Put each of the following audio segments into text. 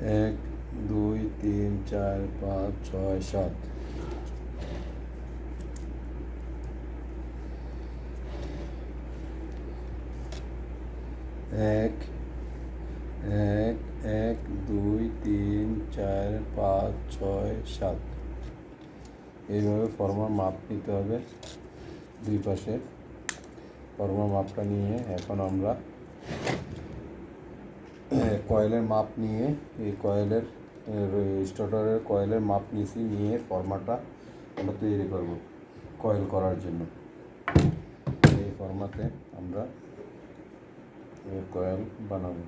1 2 3 4 5 6 7 1 1 1 2 3 4 5 6 7 এইভাবে ফর্মার মাপ নিতে হবে দুই পাশে। ফর্মার মাপটা নিয়ে এখন আমরা কয়েলের মাপ নিয়ে এই কয়েলের স্টার্টারের কয়েলের মাপ নিয়ে ফর্মাটা আমরা তৈরি করব কয়েল করার জন্য। এই ফর্মাতে আমরা কয়েল বানাবো।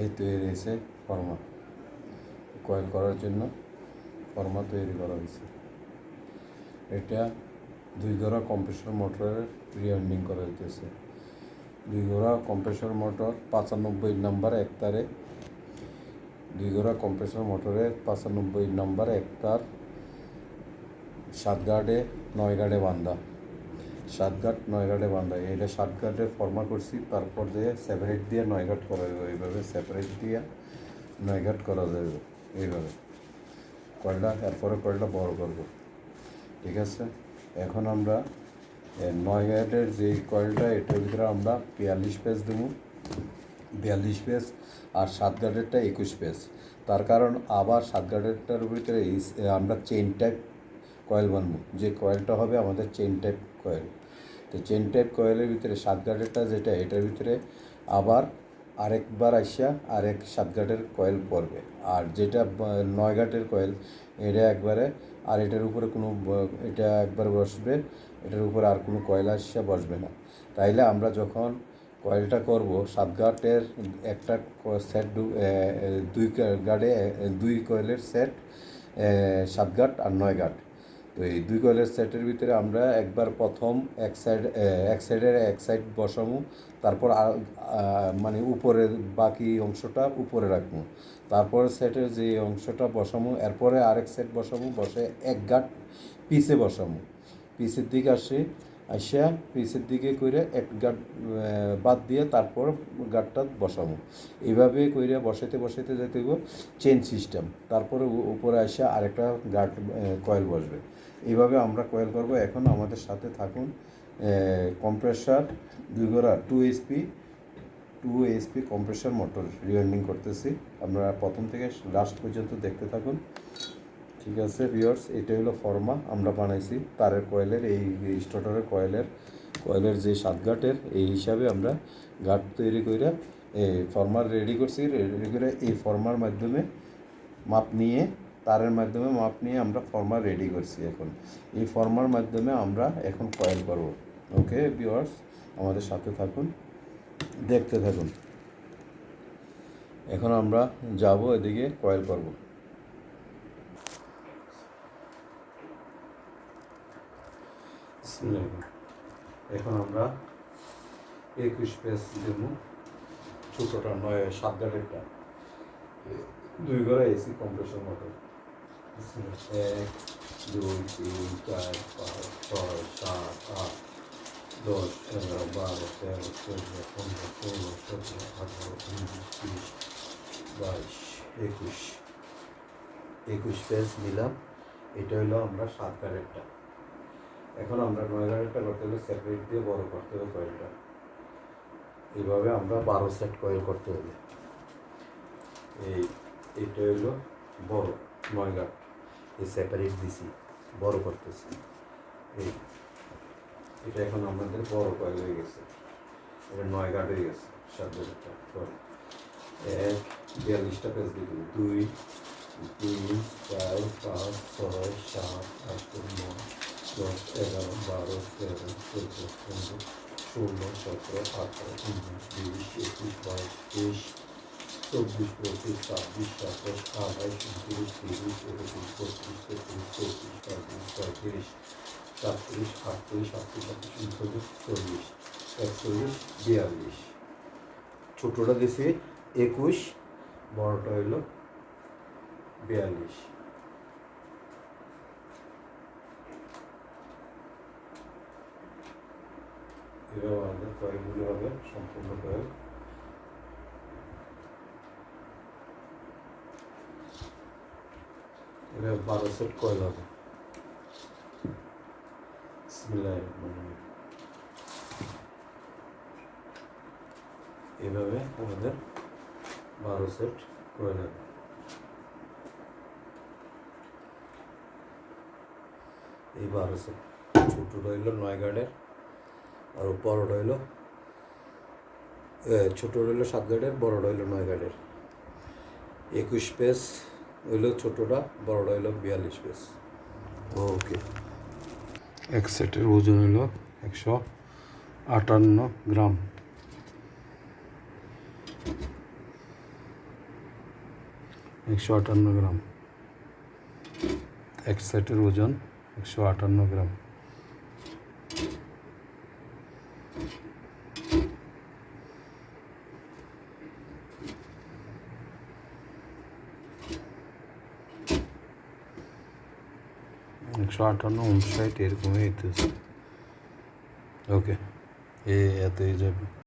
এই তৈরি হয়েছে ফর্মা, কয়েল করার জন্য ফর্মা তৈরি করা হয়েছে। এটা 2 ঘোড়া কম্প্রেসর মোটরের রিওয়াইন্ডিং করা হইতেছে। 2 ঘোড়া কম্প্রেসর মোটর 95 নাম্বার একতারে, 2 ঘোড়া কম্প্রেসর মোটরের 95 নাম্বার একতার 7 গার্ডে 9 গার্ডে বান্ধা, 7 গার্ড 9 গার্ডে বান্ধা। এটা 7 গার্ডের ফর্মা করছি, তারপর যে সেপারেট দিয়ে 9 গার্ড করা যাবে। এইভাবে সেপারেট দিয়ে 9 গার্ড করা যাবে এইভাবে। কয়েলটা এরপরে কয়েলটা বড় করব, ঠিক আছে। এখন আমরা 9 গার্ডের যে কয়েলটা এটার ভিতরে আমরা 42 পেজ দেবো, 42 পেজ, আর 7 গার্ডেরটা 21 পেজ। তার কারণ আবার 7 গার্ডেরটার ভিতরে আমরা চেইন টাইপ কয়েল বানবো, যে কয়েলটা হবে আমাদের চেইন টাইপ কয়েল। তো চেইন টাইপ কয়েলের ভিতরে 7 গার্ডেরটা যেটা, এটার ভিতরে আবার আরেকবার আসা আরেক 7 গার্ডের কয়েল পড়বে। আর যেটা 9 গার্ডের কয়েল, এটা একবারে, আর এটার উপরে কোনো, এটা একবার বসবে, এটার উপরে আর কোনো কয়েল আসা বসবে না। তাইলে আমরা যখন কয়েলটা করব 7 গার্ডের একটা সেট, 2 গার্ডে 2 কয়েলের সেট, 7 গার্ড আর 9 গার্ড। তো এই 2 কয়েলের সেটের ভিতরে আমরা একবার প্রথম এক সাইডের এক সাইড বসাবো, তারপর মানে উপরের বাকি অংশটা উপরে রাখবো, তারপর সেটের যে অংশটা বসাবো, এরপরে আরেক সেট বসাবো, বসে এক গাঁট পিছে বসাবো, পিছের দিকে আসিয়া পিছের দিকে করে এক গাঁট বাদ দিয়ে তারপর গাঁটটা বসাবো। এইভাবে কইরা বসাইতে যেতে গো চেন সিস্টেম, তারপরে উপরে আসিয়া আরেকটা গাঁট কয়েল বসবে। এইভাবে আমরা কয়েল করব। এখন আমাদের সাথে থাকুন। কম্প্রেসার 2 ঘোড়া 2 HP কম্প্রেসার মোটর রিওয়াইন্ডিং করতেছি। আমরা প্রথম থেকে লাস্ট পর্যন্ত দেখতে থাকুন, ঠিক আছে ভিউয়ার্স। এটা হলো ফর্মা আমরা বানাইছি তারের কয়েলের, এই স্টার্টারের কয়েলের যে 7 গাঁটের, এই হিসাবে আমরা গাঁট তৈরি করে এই ফর্মার রেডি করছি। রেডি করে এই ফর্মার মাধ্যমে মাপ নিয়ে, তারের মাধ্যমে মাপ নিয়ে আমরা ফর্মার রেডি করছি। এখন এই ফর্মার মাধ্যমে আমরা এখন কয়েল করব। ওকে ভিউয়ার্স, আমাদের সাথে থাকুন, দেখতে থাকুন। এখন আমরা যাব এদিকে কয়েল করব। এখন আমরা 21 পেজ দেব, ছোটোটা 7 গার্ডেরটা, 2 ঘোড়া এসি কম্প্রেসর মোটর। 1 2 3 4 5 6 7 8 10 11 12 13 14 15 16 17 18 19 20 22 21 পেজ নিলাম। এটা হলো আমরা 7 গার্ডেরটা। এখন আমরা 9 গার্ডেরটা করতে হলে সেপারেট দিয়ে বড় করতে হবে কয়েলটা। এইভাবে আমরা 12 সেট কয়েল করতে হবে। এটা হলো বড় 9 গার্ড, এই সেপারেট দিছি, বড় করতেছি। এটা এখন আমাদের বড় কয়েল হয়ে গেছে, এটা 9 গার্ড হয়ে গেছে। 7 গার্ডেরটা পরে 42টা পেজ দিব। 2 3 4 5 6 7 8 9 10 11 12 13 14 15 16 17 18 19 20 21 22 23 24 25 26 27 28 29 30 31 32 33 34 35 36 37 38 39 40 41 42। ছোটোটা দিছি 21, বড়টা হইল 42। এভাবে আমাদের কয়েকগুলি হবে সম্পূর্ণ কয়েক। এভাবে 12 সেট কয়েল হবে। এভাবে আমাদের 12 সেট কয়েল হবে। এই 12 সেট ছোটটা হইল 9 গার্ডের, আর বড়টা হইল ছোটটা হইল 7 গার্ডের, বড়টা হইল 9 গার্ডের। 21 পেস হইল ছোটটা, বড়টা হইল 42 পেস। ওকে, এক সেটের ওজন হইল 158 গ্রাম। এক সেটের ওজন 158 গ্রাম। একশো 58, 59 এরকমই হইতেছে। ওকে, এতই যাবে।